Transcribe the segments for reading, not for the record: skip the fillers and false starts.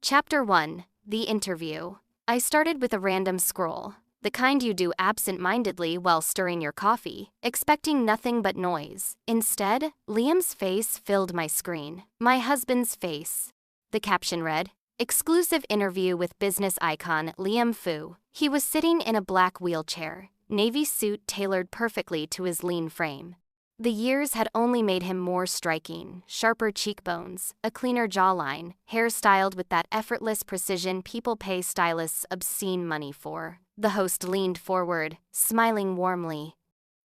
Chapter 1. The Interview. I started with a random scroll, the kind you do absent-mindedly while stirring your coffee, expecting nothing but noise. Instead, Liam's face filled my screen. My husband's face. The caption read, "Exclusive interview with business icon Liam Fu." He was sitting in a black wheelchair, navy suit tailored perfectly to his lean frame. The years had only made him more striking: sharper cheekbones, a cleaner jawline, hair styled with that effortless precision people pay stylists obscene money for. The host leaned forward, smiling warmly.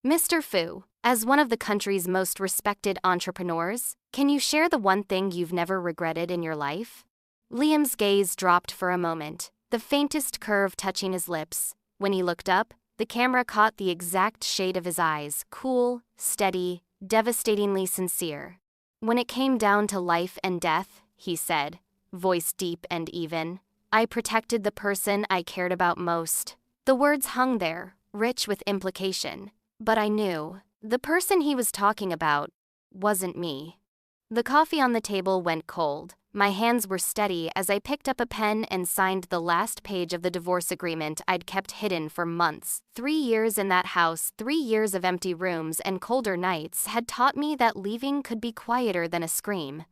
"Mr. Fu, as one of the country's most respected entrepreneurs, can you share the one thing you've never regretted in your life?" Liam's gaze dropped for a moment, the faintest curve touching his lips. When he looked up, the camera caught the exact shade of his eyes, cool, steady, devastatingly sincere. "When it came down to life and death," he said, voice deep and even, "I protected the person I cared about most." The words hung there, rich with implication. But I knew, the person he was talking about wasn't me. The coffee on the table went cold. My hands were steady as I picked up a pen and signed the last page of the divorce agreement I'd kept hidden for months. 3 years in that house, 3 years of empty rooms and colder nights had taught me that leaving could be quieter than a scream.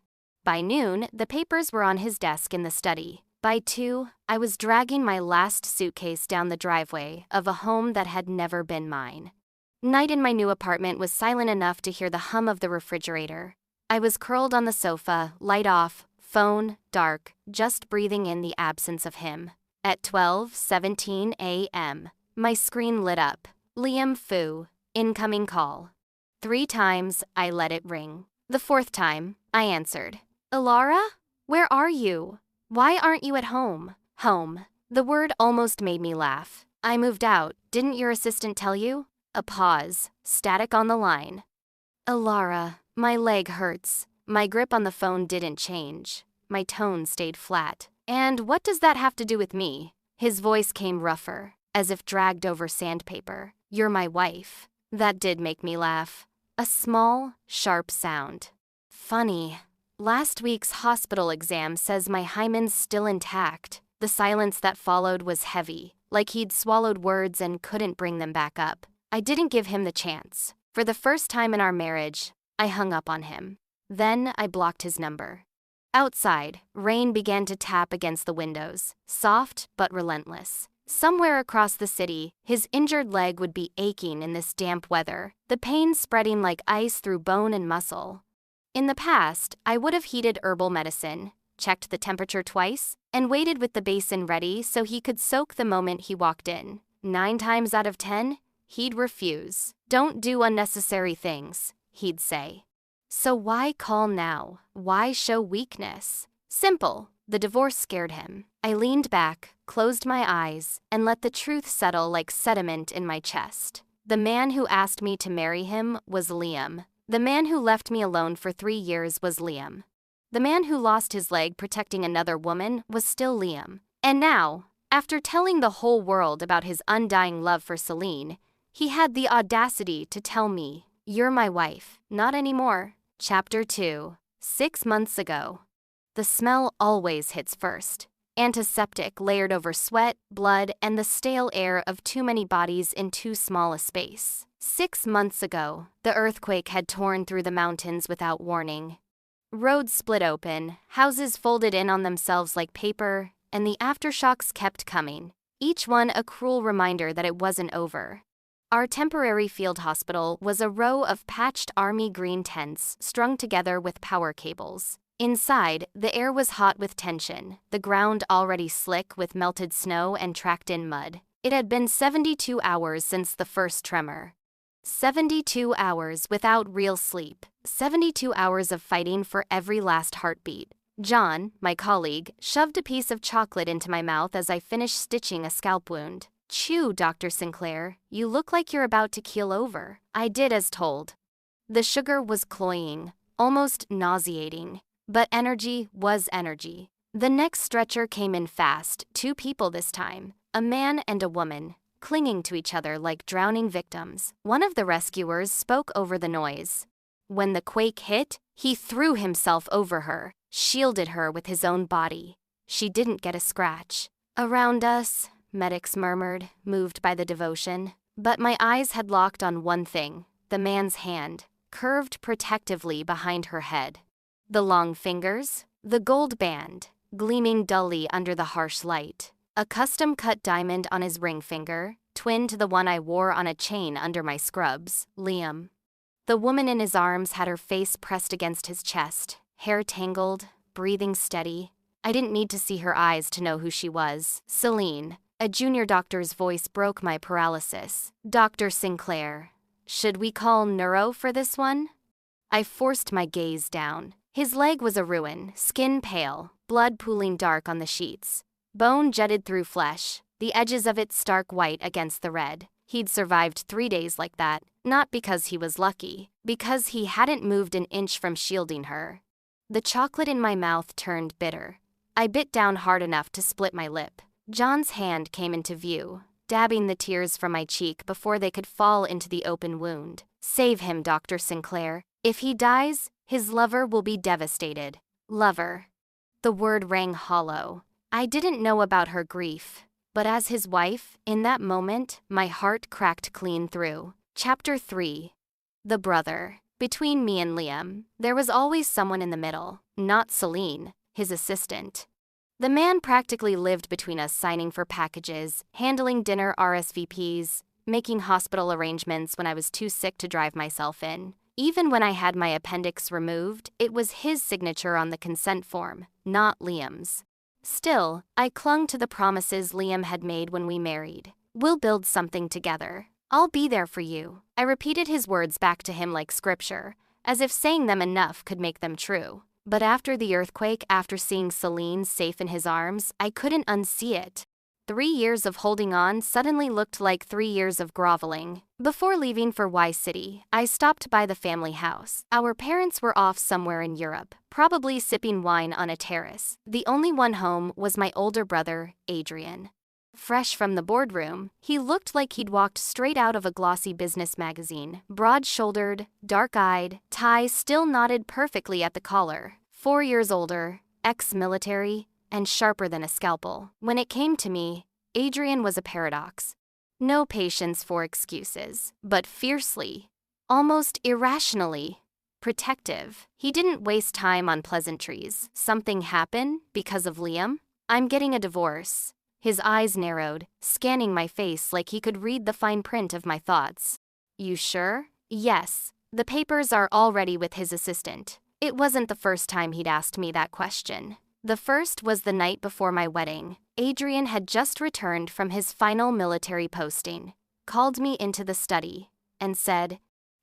By noon, the papers were on his desk in the study. By 2, I was dragging my last suitcase down the driveway of a home that had never been mine. Night in my new apartment was silent enough to hear the hum of the refrigerator. I was curled on the sofa, light off, phone dark, just breathing in the absence of him. At 12:17 a.m., my screen lit up. Liam Fu, incoming call. 3 times, I let it ring. The 4th time, I answered. "Ilara? Where are you? Why aren't you at home?" Home. The word almost made me laugh. "I moved out, didn't your assistant tell you?" A pause, static on the line. "Ilara, my leg hurts." My grip on the phone didn't change. My tone stayed flat. "And what does that have to do with me?" His voice came rougher, as if dragged over sandpaper. "You're my wife." That did make me laugh. A small, sharp sound. "Funny. Last week's hospital exam says my hymen's still intact." The silence that followed was heavy, like he'd swallowed words and couldn't bring them back up. I didn't give him the chance. For the first time in our marriage, I hung up on him. Then I blocked his number. Outside, rain began to tap against the windows, soft but relentless. Somewhere across the city, his injured leg would be aching in this damp weather, the pain spreading like ice through bone and muscle. In the past, I would have heeded herbal medicine, checked the temperature twice, and waited with the basin ready so he could soak the moment he walked in. 9 times out of 10, he'd refuse. "Don't do unnecessary things," he'd say. So why call now? Why show weakness? Simple. The divorce scared him. I leaned back, closed my eyes, and let the truth settle like sediment in my chest. The man who asked me to marry him was Liam. The man who left me alone for 3 years was Liam. The man who lost his leg protecting another woman was still Liam. And now, after telling the whole world about his undying love for Celine, he had the audacity to tell me, "You're my wife." Not anymore. Chapter 2. 6 months ago. The smell always hits first. Antiseptic layered over sweat, blood, and the stale air of too many bodies in too small a space. 6 months ago, the earthquake had torn through the mountains without warning. Roads split open, houses folded in on themselves like paper, and the aftershocks kept coming, each one a cruel reminder that it wasn't over. Our temporary field hospital was a row of patched army green tents strung together with power cables. Inside, the air was hot with tension, the ground already slick with melted snow and tracked-in mud. It had been 72 hours since the first tremor. 72 hours without real sleep. 72 hours of fighting for every last heartbeat. John, my colleague, shoved a piece of chocolate into my mouth as I finished stitching a scalp wound. "Chew, Dr. Sinclair. You look like you're about to keel over." I did as told. The sugar was cloying, almost nauseating, but energy was energy. The next stretcher came in fast, 2 people this time, a man and a woman, clinging to each other like drowning victims. One of the rescuers spoke over the noise. When the quake hit, he threw himself over her, shielded her with his own body. She didn't get a scratch. Around us, medics murmured, moved by the devotion. But my eyes had locked on one thing, the man's hand, curved protectively behind her head. The long fingers, the gold band, gleaming dully under the harsh light. A custom-cut diamond on his ring finger, twin to the one I wore on a chain under my scrubs, Liam. The woman in his arms had her face pressed against his chest, hair tangled, breathing steady. I didn't need to see her eyes to know who she was. Celine. A junior doctor's voice broke my paralysis. Dr. Sinclair. Should we call neuro for this one? I forced my gaze down. His leg was a ruin, skin pale, blood pooling dark on the sheets. Bone jutted through flesh, the edges of it stark white against the red. He'd survived 3 days like that, not because he was lucky, because he hadn't moved an inch from shielding her. The chocolate in my mouth turned bitter. I bit down hard enough to split my lip. John's hand came into view, dabbing the tears from my cheek before they could fall into the open wound. Save him, Dr. Sinclair. If he dies, his lover will be devastated. Lover. The word rang hollow. I didn't know about her grief, but as his wife, in that moment, my heart cracked clean through. Chapter 3. The brother. Between me and Liam, there was always someone in the middle, not Celine, his assistant. The man practically lived between us, signing for packages, handling dinner RSVPs, making hospital arrangements when I was too sick to drive myself in. Even when I had my appendix removed, it was his signature on the consent form, not Liam's. Still, I clung to the promises Liam had made when we married. We'll build something together. I'll be there for you. I repeated his words back to him like scripture, as if saying them enough could make them true. But after the earthquake, after seeing Celine safe in his arms, I couldn't unsee it. 3 years of holding on suddenly looked like 3 years of groveling. Before leaving for Y City, I stopped by the family house. Our parents were off somewhere in Europe, probably sipping wine on a terrace. The only one home was my older brother, Adrian. Fresh from the boardroom, he looked like he'd walked straight out of a glossy business magazine. Broad-shouldered, dark-eyed, tie still knotted perfectly at the collar. 4 years older, ex-military, and sharper than a scalpel. When it came to me, Adrian was a paradox. No patience for excuses, but fiercely, almost irrationally, protective. He didn't waste time on pleasantries. Something happened because of Liam? I'm getting a divorce. His eyes narrowed, scanning my face like he could read the fine print of my thoughts. You sure? Yes. The papers are already with his assistant. It wasn't the first time he'd asked me that question. The first was the night before my wedding. Adrian had just returned from his final military posting, called me into the study, and said,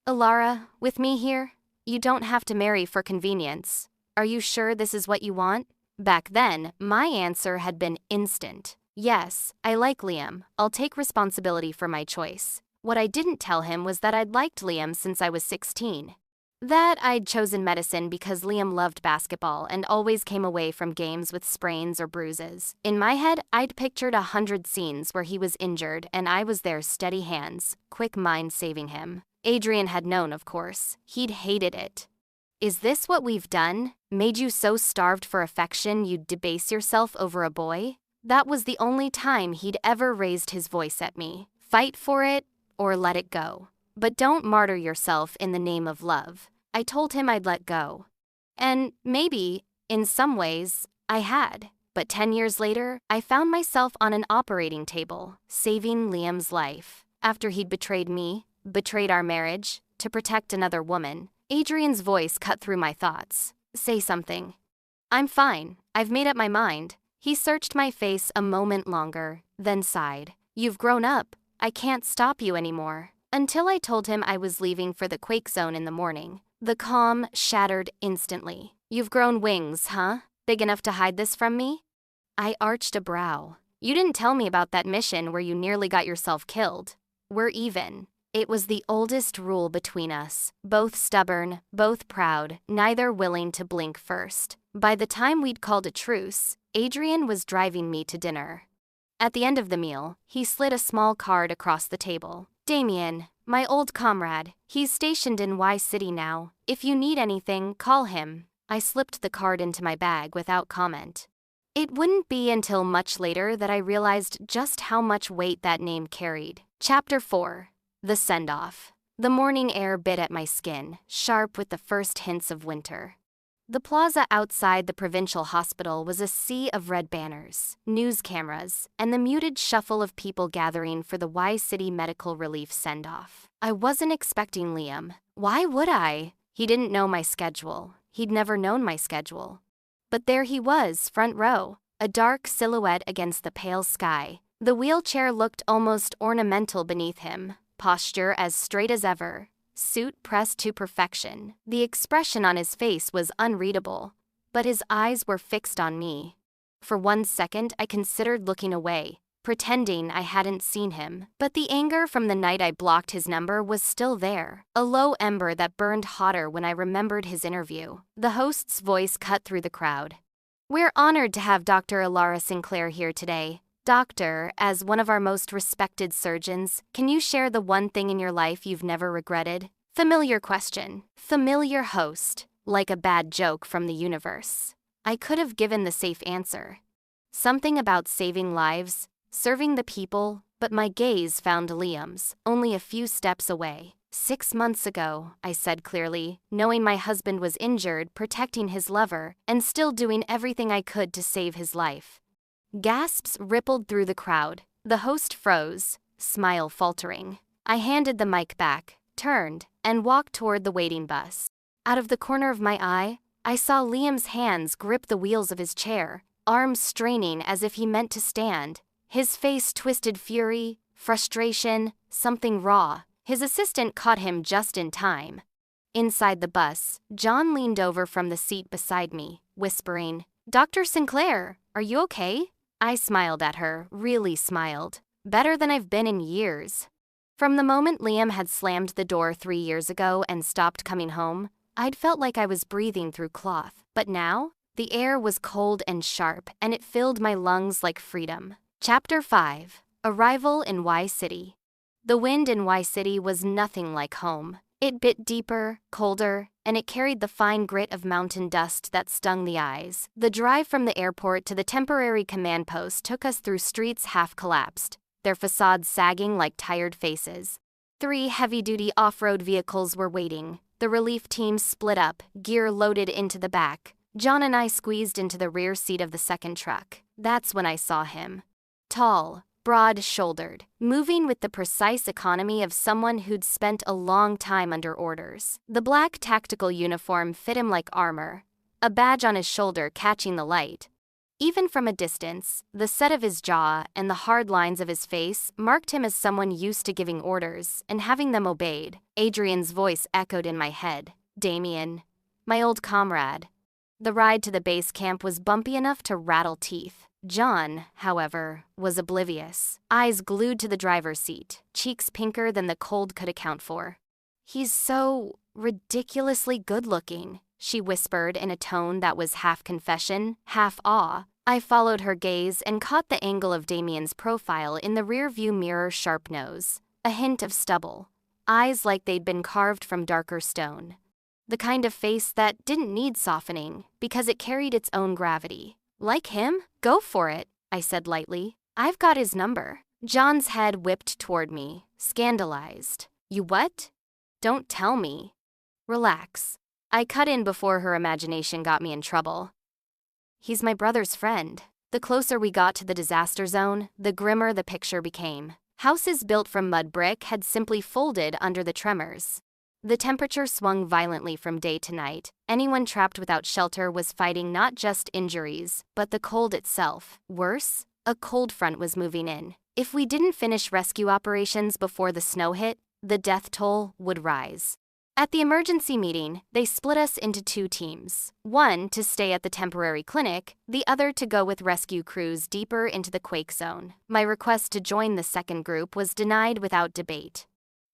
"Alara, with me here? You don't have to marry for convenience. Are you sure this is what you want?" Back then, my answer had been instant. Yes, I like Liam. I'll take responsibility for my choice. What I didn't tell him was that I'd liked Liam since I was 16. That I'd chosen medicine because Liam loved basketball and always came away from games with sprains or bruises. In my head, I'd pictured 100 scenes where he was injured and I was there, steady hands, quick mind saving him. Adrian had known, of course. He'd hated it. Is this what we've done? Made you so starved for affection you'd debase yourself over a boy? That was the only time he'd ever raised his voice at me. Fight for it or let it go. But don't martyr yourself in the name of love. I told him I'd let go. And maybe, in some ways, I had. But 10 years later, I found myself on an operating table, saving Liam's life. After he'd betrayed me, betrayed our marriage, to protect another woman. Adrian's voice cut through my thoughts. Say something. I'm fine. I've made up my mind. He searched my face a moment longer, then sighed. You've grown up. I can't stop you anymore. Until I told him I was leaving for the quake zone in the morning. The calm shattered instantly. You've grown wings, huh? Big enough to hide this from me? I arched a brow. You didn't tell me about that mission where you nearly got yourself killed. We're even. It was the oldest rule between us. Both stubborn, both proud, neither willing to blink first. By the time we'd called a truce, Adrian was driving me to dinner. At the end of the meal, he slid a small card across the table. Damien, my old comrade. He's stationed in Y City now. If you need anything, call him. I slipped the card into my bag without comment. It wouldn't be until much later that I realized just how much weight that name carried. Chapter 4. The Send-Off. The morning air bit at my skin, sharp with the first hints of winter. The plaza outside the provincial hospital was a sea of red banners, news cameras, and the muted shuffle of people gathering for the Y-City Medical Relief send-off. I wasn't expecting Liam. Why would I? He didn't know my schedule. He'd never known my schedule. But there he was, front row, a dark silhouette against the pale sky. The wheelchair looked almost ornamental beneath him, posture as straight as ever. Suit pressed to perfection. The expression on his face was unreadable, but his eyes were fixed on me. For 1 second, I considered looking away, pretending I hadn't seen him. But the anger from the night I blocked his number was still there, a low ember that burned hotter when I remembered his interview. The host's voice cut through the crowd. "We're honored to have Dr. Ilara Sinclair here today. Doctor, as one of our most respected surgeons, can you share the one thing in your life you've never regretted?" Familiar question. Familiar host. Like a bad joke from the universe. I could have given the safe answer. Something about saving lives, serving the people, but my gaze found Liam's, only a few steps away. 6 months ago, I said clearly, knowing my husband was injured, protecting his lover, and still doing everything I could to save his life. Gasps rippled through the crowd. The host froze, smile faltering. I handed the mic back, turned, and walked toward the waiting bus. Out of the corner of my eye, I saw Liam's hands grip the wheels of his chair, arms straining as if he meant to stand. His face twisted fury, frustration, something raw. His assistant caught him just in time. Inside the bus, John leaned over from the seat beside me, whispering, "Dr. Sinclair, are you okay?" I smiled at her, really smiled. Better than I've been in years. From the moment Liam had slammed the door 3 years ago and stopped coming home, I'd felt like I was breathing through cloth. But now, the air was cold and sharp, and it filled my lungs like freedom. Chapter 5. Arrival in Y-City. The wind in Y-City was nothing like home. It bit deeper, colder, and it carried the fine grit of mountain dust that stung the eyes. The drive from the airport to the temporary command post took us through streets half collapsed, their facades sagging like tired faces. 3 heavy-duty off-road vehicles were waiting. The relief team split up, gear loaded into the back. John and I squeezed into the rear seat of the second truck. That's when I saw him. Tall, broad-shouldered, moving with the precise economy of someone who'd spent a long time under orders. The black tactical uniform fit him like armor, a badge on his shoulder catching the light. Even from a distance, the set of his jaw and the hard lines of his face marked him as someone used to giving orders and having them obeyed. Adrian's voice echoed in my head. "Damien, my old comrade." The ride to the base camp was bumpy enough to rattle teeth. John, however, was oblivious, eyes glued to the driver's seat, cheeks pinker than the cold could account for. "He's so ridiculously good-looking," she whispered in a tone that was half confession, half awe. I followed her gaze and caught the angle of Damien's profile in the rear-view mirror's sharp nose, a hint of stubble, eyes like they'd been carved from darker stone. The kind of face that didn't need softening because it carried its own gravity. "Like him? Go for it," I said lightly. "I've got his number." John's head whipped toward me, scandalized. "You what?" "Don't tell me." "Relax." I cut in before her imagination got me in trouble. "He's my brother's friend." The closer we got to the disaster zone, the grimmer the picture became. Houses built from mud brick had simply folded under the tremors. The temperature swung violently from day to night. Anyone trapped without shelter was fighting not just injuries, but the cold itself. Worse, a cold front was moving in. If we didn't finish rescue operations before the snow hit, the death toll would rise. At the emergency meeting, they split us into 2 teams. One to stay at the temporary clinic, the other to go with rescue crews deeper into the quake zone. My request to join the second group was denied without debate.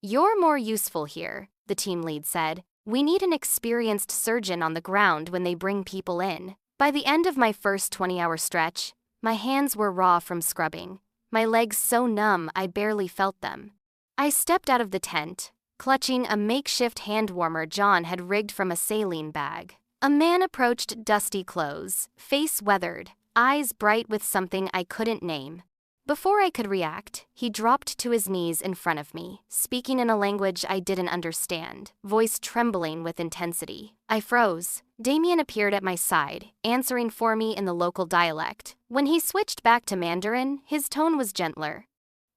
"You're more useful here," the team lead said. "We need an experienced surgeon on the ground when they bring people in." By the end of my first 20-hour stretch, my hands were raw from scrubbing, my legs so numb I barely felt them. I stepped out of the tent, clutching a makeshift hand warmer John had rigged from a saline bag. A man approached, dusty clothes, face weathered, eyes bright with something I couldn't name. Before I could react, he dropped to his knees in front of me, speaking in a language I didn't understand, voice trembling with intensity. I froze. Damien appeared at my side, answering for me in the local dialect. When he switched back to Mandarin, his tone was gentler.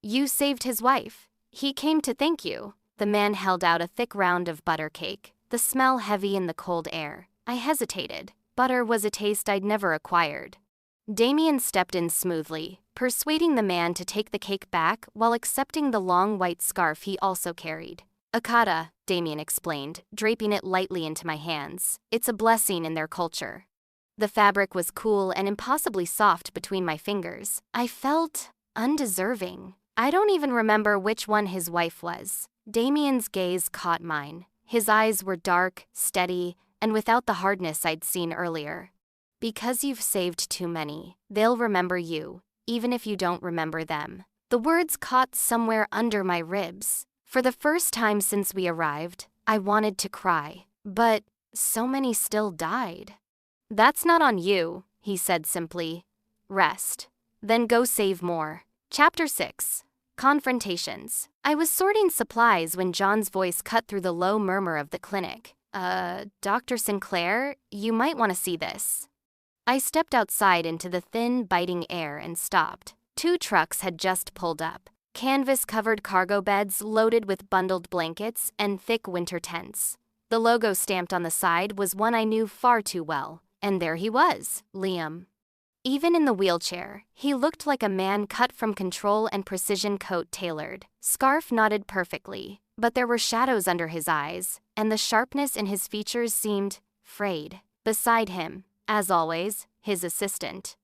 "You saved his wife. He came to thank you." The man held out a thick round of butter cake, the smell heavy in the cold air. I hesitated. Butter was a taste I'd never acquired. Damien stepped in smoothly, persuading the man to take the cake back while accepting the long white scarf he also carried. "Akata," Damien explained, draping it lightly into my hands. "It's a blessing in their culture." The fabric was cool and impossibly soft between my fingers. I felt undeserving. I don't even remember which one his wife was. Damien's gaze caught mine. His eyes were dark, steady, and without the hardness I'd seen earlier. "Because you've saved too many, they'll remember you, even if you don't remember them." The words caught somewhere under my ribs. For the first time since we arrived, I wanted to cry. But so many still died. "That's not on you," he said simply. "Rest. Then go save more." Chapter 6. Confrontations. I was sorting supplies when John's voice cut through the low murmur of the clinic. Dr. Sinclair, you might want to see this." I stepped outside into the thin, biting air and stopped. 2 trucks had just pulled up. Canvas-covered cargo beds loaded with bundled blankets and thick winter tents. The logo stamped on the side was one I knew far too well. And there he was, Liam. Even in the wheelchair, he looked like a man cut from control and precision coat tailored. Scarf knotted perfectly, but there were shadows under his eyes, and the sharpness in his features seemed frayed. Beside him, as always, his assistant.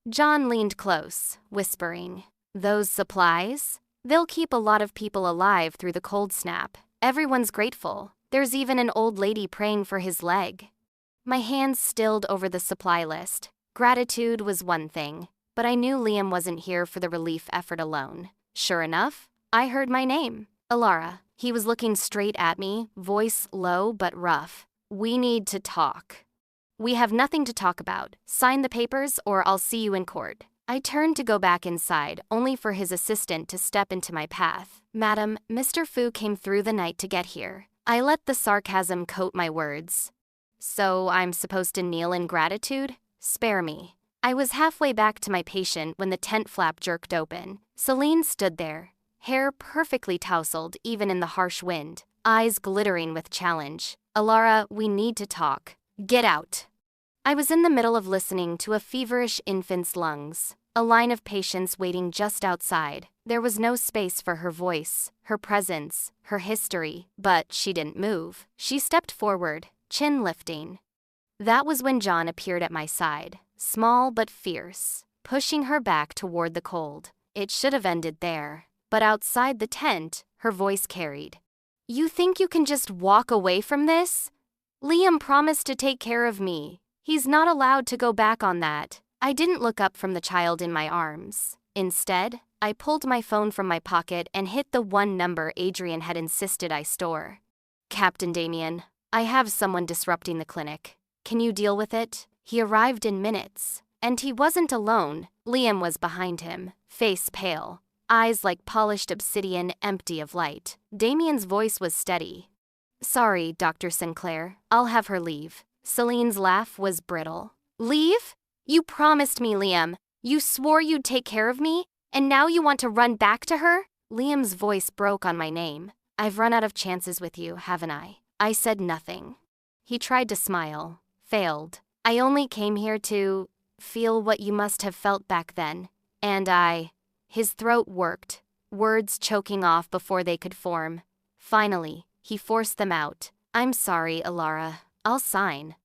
John leaned close, whispering, "Those supplies? They'll keep a lot of people alive through the cold snap. Everyone's grateful. There's even an old lady praying for his leg." My hands stilled over the supply list. Gratitude was one thing, but I knew Liam wasn't here for the relief effort alone. Sure enough, I heard my name, Alara. He was looking straight at me, voice low but rough. "We need to talk." "We have nothing to talk about. Sign the papers or I'll see you in court." I turned to go back inside, only for his assistant to step into my path. "Madam, Mr. Fu came through the night to get here." I let the sarcasm coat my words. "So I'm supposed to kneel in gratitude? Spare me." I was halfway back to my patient when the tent flap jerked open. Celine stood there, hair perfectly tousled even in the harsh wind, eyes glittering with challenge. "Alara, we need to talk. Get out." I was in the middle of listening to a feverish infant's lungs, a line of patients waiting just outside. There was no space for her voice, her presence, her history, but she didn't move. She stepped forward, chin lifting. That was when John appeared at my side, small but fierce, pushing her back toward the cold. It should have ended there, but outside the tent, her voice carried. "You think you can just walk away from this? Liam promised to take care of me. He's not allowed to go back on that." I didn't look up from the child in my arms. Instead, I pulled my phone from my pocket and hit the one number Adrian had insisted I store. "Captain Damien, I have someone disrupting the clinic. Can you deal with it?" He arrived in minutes. And he wasn't alone. Liam was behind him, face pale, eyes like polished obsidian empty of light. Damien's voice was steady. "Sorry, Dr. Sinclair, I'll have her leave." Celine's laugh was brittle. "Leave? You promised me, Liam. You swore you'd take care of me, and now you want to run back to her?" Liam's voice broke on my name. "I've run out of chances with you, haven't I?" I said nothing. He tried to smile, failed. "I only came here to feel what you must have felt back then. And His throat worked, words choking off before they could form. Finally, he forced them out. "I'm sorry, Alara. I'll sign."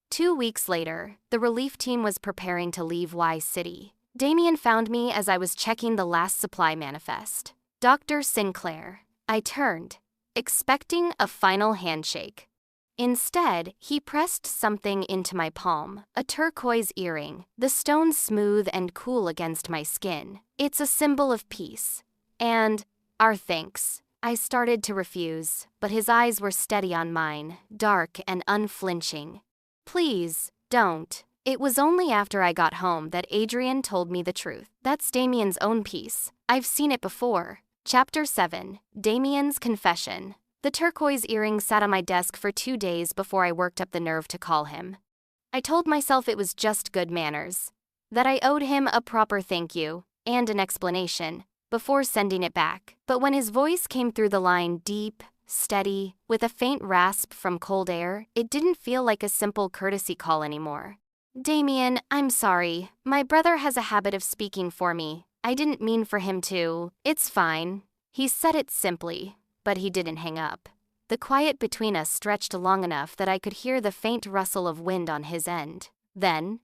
2 weeks later, the relief team was preparing to leave Y City. Damien found me as I was checking the last supply manifest. "Dr. Sinclair." I turned, expecting a final handshake. Instead, he pressed something into my palm, a turquoise earring, the stone smooth and cool against my skin. "It's a symbol of peace. And our thanks." I started to refuse, but his eyes were steady on mine, dark and unflinching. "Please, don't. It was only after I got home that Adrian told me the truth. That's Damien's own piece. I've seen it before. Chapter 7. Damien's Confession. The turquoise earring sat on my desk for 2 days before I worked up the nerve to call him. I told myself it was just good manners, that I owed him a proper thank you and an explanation before sending it back. But when his voice came through the line deep, steady, with a faint rasp from cold air, it didn't feel like a simple courtesy call anymore. Damien, I'm sorry. My brother has a habit of speaking for me. I didn't mean for him to. It's fine. He said it simply, but he didn't hang up. The quiet between us stretched long enough that I could hear the faint rustle of wind on his end. Then,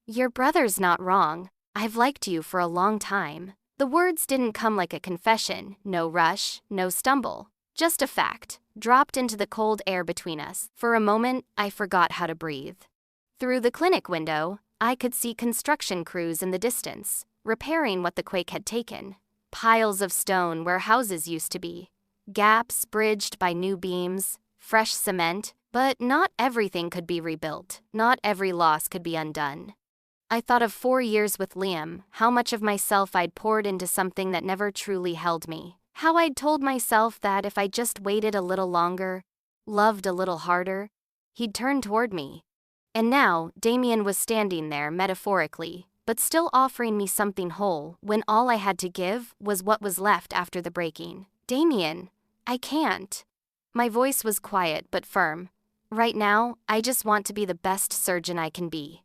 your brother's not wrong. I've liked you for a long time. The words didn't come like a confession, no rush, no stumble. Just a fact, dropped into the cold air between us. For a moment, I forgot how to breathe. Through the clinic window, I could see construction crews in the distance, repairing what the quake had taken. Piles of stone where houses used to be. Gaps bridged by new beams, fresh cement, but not everything could be rebuilt. Not every loss could be undone. I thought of 4 years with Liam, how much of myself I'd poured into something that never truly held me. How I'd told myself that if I just waited a little longer, loved a little harder, he'd turn toward me. And now, Damien was standing there metaphorically, but still offering me something whole when all I had to give was what was left after the breaking. Damien, I can't. My voice was quiet but firm. Right now, I just want to be the best surgeon I can be.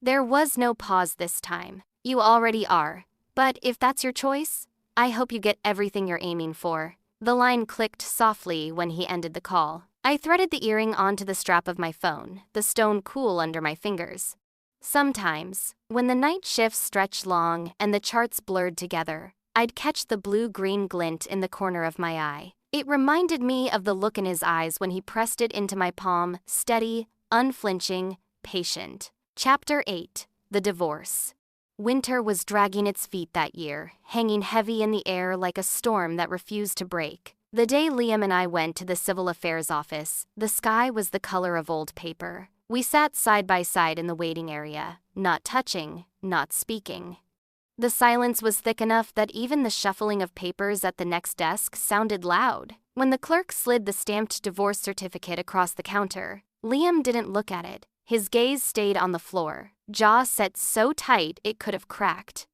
There was no pause this time. You already are. But if that's your choice, I hope you get everything you're aiming for. The line clicked softly when he ended the call. I threaded the earring onto the strap of my phone, the stone cool under my fingers. Sometimes, when the night shifts stretched long and the charts blurred together, I'd catch the blue-green glint in the corner of my eye. It reminded me of the look in his eyes when he pressed it into my palm, steady, unflinching, patient. Chapter 8. The Divorce. Winter was dragging its feet that year, hanging heavy in the air like a storm that refused to break. The day Liam and I went to the civil affairs office, the sky was the color of old paper. We sat side by side in the waiting area, not touching, not speaking. The silence was thick enough that even the shuffling of papers at the next desk sounded loud. When the clerk slid the stamped divorce certificate across the counter, Liam didn't look at it. His gaze stayed on the floor, jaw set so tight it could have cracked.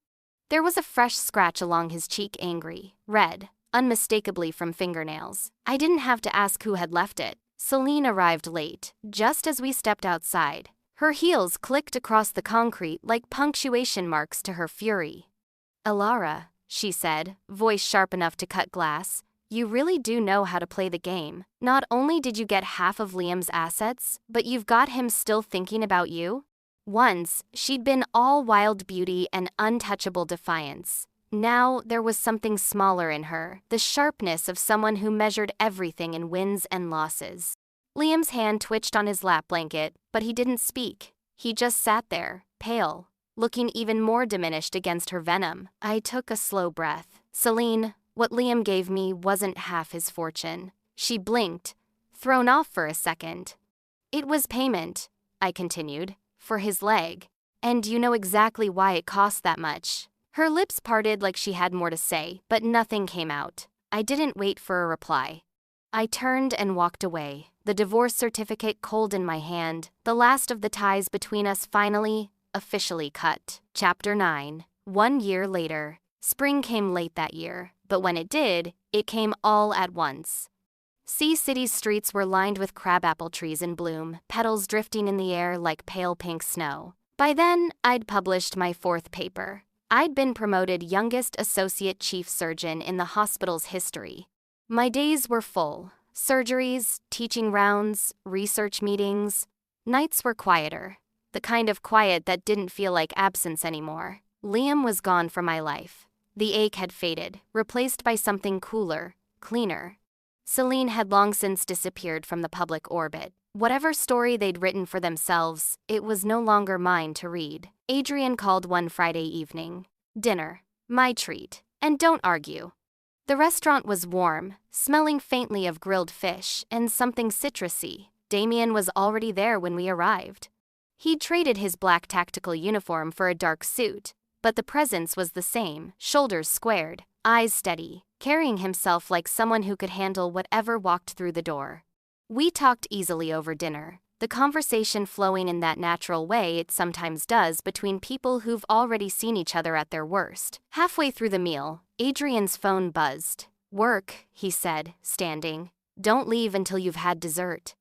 There was a fresh scratch along his cheek, angry, red, unmistakably from fingernails. I didn't have to ask who had left it. Celine arrived late, just as we stepped outside. Her heels clicked across the concrete like punctuation marks to her fury. "Alara," she said, voice sharp enough to cut glass, "you really do know how to play the game. Not only did you get half of Liam's assets, but you've got him still thinking about you?" Once, she'd been all wild beauty and untouchable defiance. Now, there was something smaller in her, the sharpness of someone who measured everything in wins and losses. Liam's hand twitched on his lap blanket, but he didn't speak. He just sat there, pale, looking even more diminished against her venom. I took a slow breath. Celine, what Liam gave me wasn't half his fortune. She blinked, thrown off for a second. "It was payment," I continued, "for his leg. And you know exactly why it cost that much." Her lips parted like she had more to say, but nothing came out. I didn't wait for a reply. I turned and walked away, the divorce certificate cold in my hand, the last of the ties between us finally, officially cut. Chapter 9. 1 year later. Spring came late that year, but when it did, it came all at once. Sea City's streets were lined with crabapple trees in bloom, petals drifting in the air like pale pink snow. By then, I'd published my 4th paper. I'd been promoted youngest associate chief surgeon in the hospital's history. My days were full. Surgeries, teaching rounds, research meetings. Nights were quieter, the kind of quiet that didn't feel like absence anymore. Liam was gone from my life. The ache had faded, replaced by something cooler, cleaner. Celine had long since disappeared from the public orbit. Whatever story they'd written for themselves, it was no longer mine to read. Adrian called one Friday evening. Dinner. My treat. And don't argue. The restaurant was warm, smelling faintly of grilled fish and something citrusy. Damien was already there when we arrived. He'd traded his black tactical uniform for a dark suit, but the presence was the same, shoulders squared, eyes steady, carrying himself like someone who could handle whatever walked through the door. We talked easily over dinner, the conversation flowing in that natural way it sometimes does between people who've already seen each other at their worst. Halfway through the meal, Adrian's phone buzzed. "Work," he said, standing. "Don't leave until you've had dessert."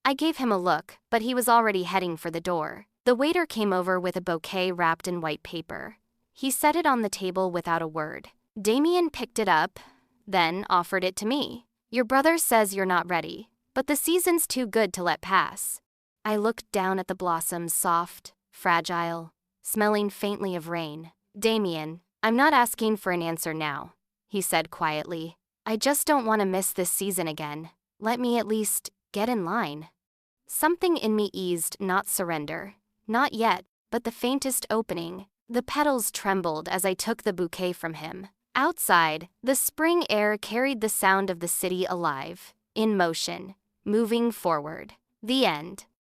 I gave him a look, but he was already heading for the door. The waiter came over with a bouquet wrapped in white paper. He set it on the table without a word. Damien picked it up, then offered it to me. "Your brother says you're not ready, but the season's too good to let pass." I looked down at the blossoms, soft, fragile, smelling faintly of rain. "Damien, I'm not asking for an answer now," he said quietly. "I just don't want to miss this season again. Let me at least get in line." Something in me eased, not surrender. Not yet, but the faintest opening. The petals trembled as I took the bouquet from him. Outside, the spring air carried the sound of the city alive, in motion, moving forward. The end.